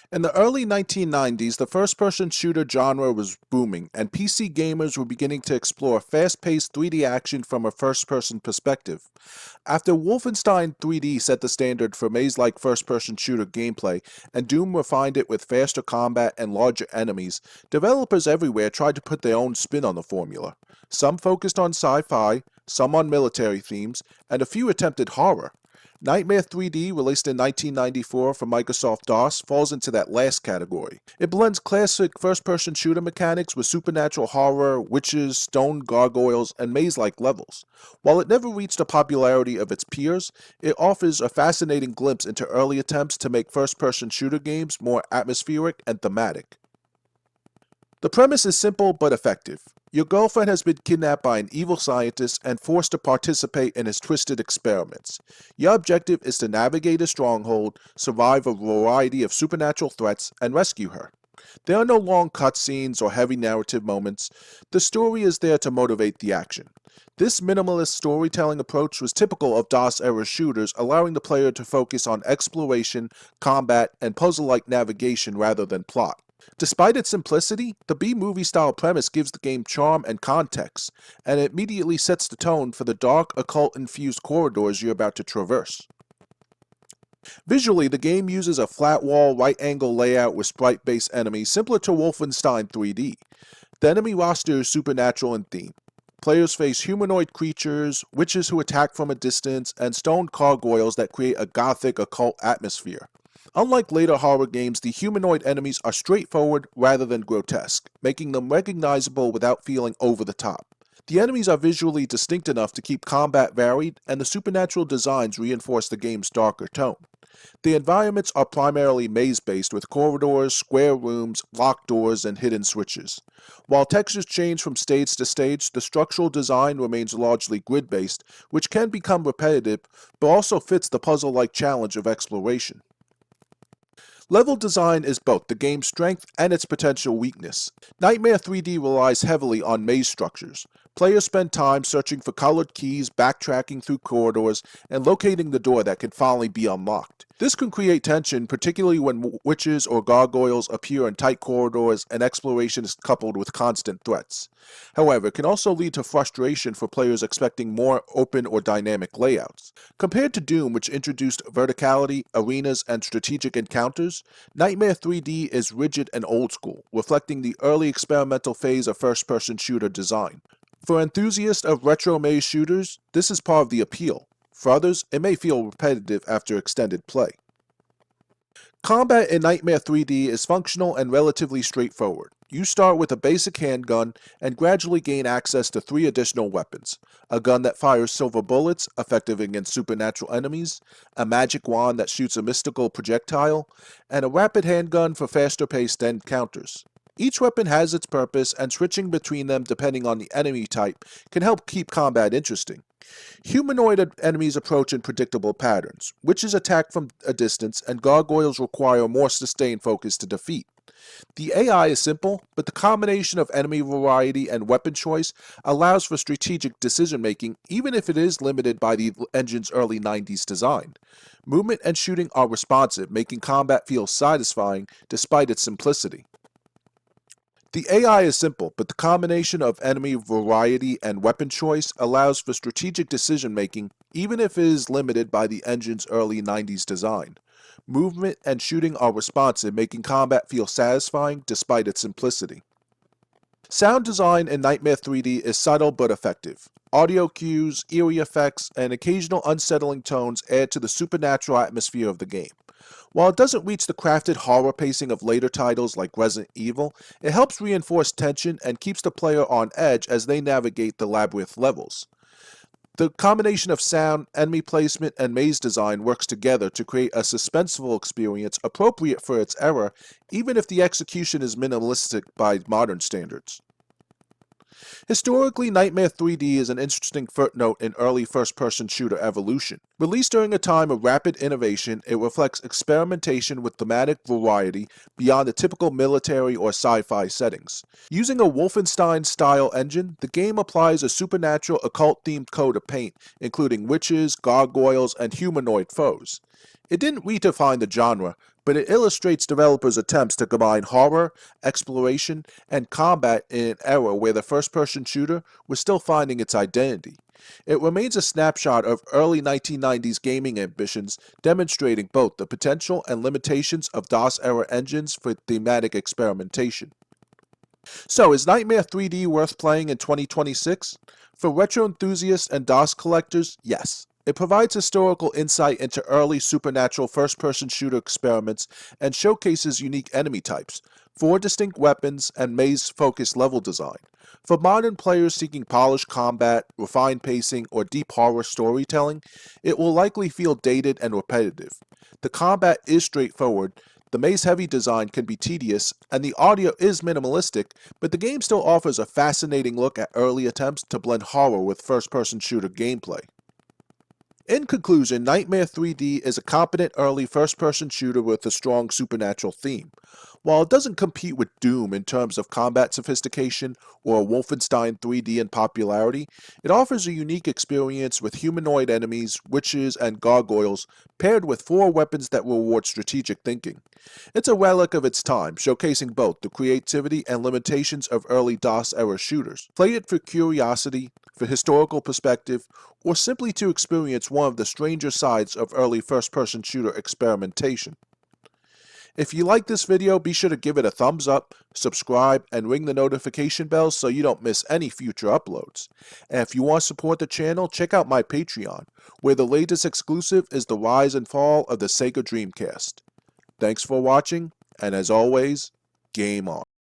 In the early 1990s, the first-person shooter genre was booming, and PC gamers were beginning to explore fast-paced 3D action from a first-person perspective. After Wolfenstein 3D set the standard for maze-like first-person shooter gameplay, and Doom refined it with faster combat and larger enemies, developers everywhere tried to put their own spin on the formula. Some focused on sci-fi, some on military themes, and a few attempted horror. Nightmare 3D, released in 1994 for Microsoft DOS, falls into that last category. It blends classic first-person shooter mechanics with supernatural horror, witches, stone gargoyles, and maze-like levels. While it never reached the popularity of its peers, it offers a fascinating glimpse into early attempts to make first-person shooter games more atmospheric and thematic. The premise is simple but effective. Your girlfriend has been kidnapped by an evil scientist and forced to participate in his twisted experiments. Your objective is to navigate a stronghold, survive a variety of supernatural threats, and rescue her. There are no long cutscenes or heavy narrative moments. The story is there to motivate the action. This minimalist storytelling approach was typical of DOS-era shooters, allowing the player to focus on exploration, combat, and puzzle-like navigation rather than plot. Despite its simplicity, the B-movie style premise gives the game charm and context, and it immediately sets the tone for the dark, occult-infused corridors you're about to traverse. Visually, the game uses a flat wall, right-angle layout with sprite-based enemies similar to Wolfenstein 3D. The enemy roster is supernatural in theme. Players face humanoid creatures, witches who attack from a distance, and stone gargoyles that create a gothic, occult atmosphere. Unlike later horror games, the humanoid enemies are straightforward rather than grotesque, making them recognizable without feeling over the top. The enemies are visually distinct enough to keep combat varied, and the supernatural designs reinforce the game's darker tone. The environments are primarily maze-based with corridors, square rooms, locked doors, and hidden switches. While textures change from stage to stage, the structural design remains largely grid-based, which can become repetitive, but also fits the puzzle-like challenge of exploration. Level design is both the game's strength and its potential weakness. Nightmare 3D relies heavily on maze structures. Players spend time searching for colored keys, backtracking through corridors, and locating the door that can finally be unlocked. This can create tension, particularly when witches or gargoyles appear in tight corridors and exploration is coupled with constant threats. However, it can also lead to frustration for players expecting more open or dynamic layouts. Compared to Doom, which introduced verticality, arenas, and strategic encounters, Nightmare 3D is rigid and old school, reflecting the early experimental phase of first-person shooter design. For enthusiasts of retro maze shooters, this is part of the appeal. For others, it may feel repetitive after extended play. Combat in Nightmare 3D is functional and relatively straightforward. You start with a basic handgun and gradually gain access to 3 additional weapons: a gun that fires silver bullets, effective against supernatural enemies, a magic wand that shoots a mystical projectile, and a rapid handgun for faster-paced encounters. Each weapon has its purpose, and switching between them depending on the enemy type can help keep combat interesting. Humanoid enemies approach in predictable patterns. Witches attack from a distance, and gargoyles require more sustained focus to defeat. The AI is simple, but the combination of enemy variety and weapon choice allows for strategic decision-making, even if it is limited by the engine's early 90s design. Movement and shooting are responsive, making combat feel satisfying despite its simplicity. The AI is simple, but the combination of enemy variety and weapon choice allows for strategic decision-making, even if it is limited by the engine's early 90s design. Movement and shooting are responsive, making combat feel satisfying despite its simplicity. Sound design in Nightmare 3D is subtle but effective. Audio cues, eerie effects, and occasional unsettling tones add to the supernatural atmosphere of the game. While it doesn't reach the crafted horror pacing of later titles like Resident Evil, it helps reinforce tension and keeps the player on edge as they navigate the labyrinth levels. The combination of sound, enemy placement, and maze design works together to create a suspenseful experience appropriate for its era, even if the execution is minimalistic by modern standards. Historically, Nightmare 3D is an interesting footnote in early first-person shooter evolution. Released during a time of rapid innovation, it reflects experimentation with thematic variety beyond the typical military or sci-fi settings. Using a Wolfenstein-style engine, the game applies a supernatural occult-themed coat of paint, including witches, gargoyles, and humanoid foes. It didn't redefine the genre, but it illustrates developers' attempts to combine horror, exploration, and combat in an era where the first-person shooter was still finding its identity. It remains a snapshot of early 1990s gaming ambitions, demonstrating both the potential and limitations of DOS-era engines for thematic experimentation. So, is Nightmare 3D worth playing in 2026? For retro enthusiasts and DOS collectors, yes. It provides historical insight into early supernatural first-person shooter experiments and showcases unique enemy types, 4 distinct weapons, and maze-focused level design. For modern players seeking polished combat, refined pacing, or deep horror storytelling, it will likely feel dated and repetitive. The combat is straightforward, the maze-heavy design can be tedious, and the audio is minimalistic, but the game still offers a fascinating look at early attempts to blend horror with first-person shooter gameplay. In conclusion, Nightmare 3D is a competent early first-person shooter with a strong supernatural theme. While it doesn't compete with Doom in terms of combat sophistication or Wolfenstein 3D in popularity, it offers a unique experience with humanoid enemies, witches, and gargoyles paired with 4 weapons that reward strategic thinking. It's a relic of its time, showcasing both the creativity and limitations of early DOS-era shooters. Play it for curiosity, for historical perspective, or simply to experience one of the stranger sides of early first-person shooter experimentation. If you like this video, be sure to give it a thumbs up, subscribe, and ring the notification bell so you don't miss any future uploads. And if you want to support the channel, check out my Patreon, where the latest exclusive is the rise and fall of the Sega Dreamcast. Thanks for watching, and as always, game on.